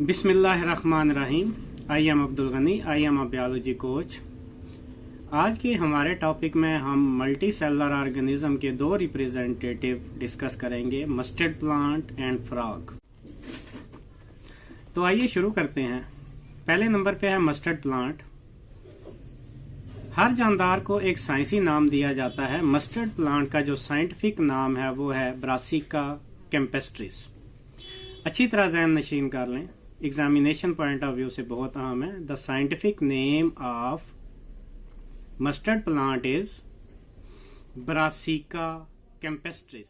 बिस्मिल्लाहिर्रहमानिर्रहीम। I am Abdul Ghani. I am a biology coach. आज के हमारे टॉपिक में हम मल्टी सेलुलर ऑर्गेनिज्म के दो रिप्रेजेंटेटिव डिस्कस करेंगे, मस्टर्ड प्लांट एंड फ्रॉग। तो आइए शुरू करते हैं। पहले नंबर पे है मस्टर्ड प्लांट। हर जानदार को एक साइंसी नाम दिया जाता है। मस्टर्ड प्लांट का जो साइंटिफिक नाम है वो है ब्रासिका कैम्पेस्ट्रिस। अच्छी तरह ज़हन नशीन कर लें, एग्जामिनेशन पॉइंट ऑफ व्यू से बहुत अहम है। The scientific name of mustard plant is brassica campestris.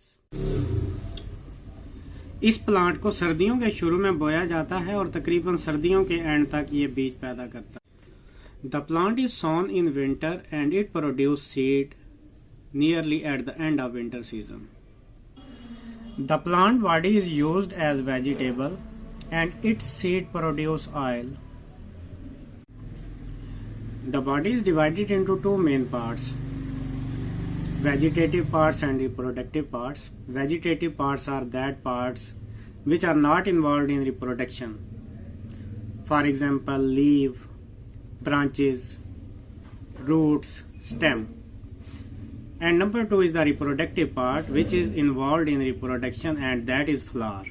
इस प्लांट को सर्दियों के शुरू में बोया जाता है और तकरीबन सर्दियों के एंड तक ये बीज पैदा करता है। The plant is sown in winter and it produce seed nearly at the end of winter season. The plant body is used as vegetable and its seed produce oil. The body is divided into two main parts, vegetative parts and reproductive parts. Vegetative parts are that parts which are not involved in reproduction. For example, leaf, branches, roots, stem. And number two is the reproductive part, which is involved in reproduction, and that is flower.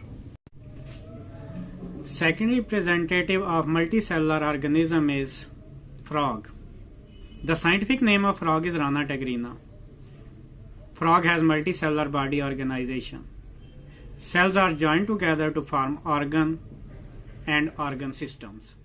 Second representative of multicellular organism is frog. The scientific name of frog is Rana tegrina. Frog has multicellular body organization. Cells are joined together to form organ and organ systems.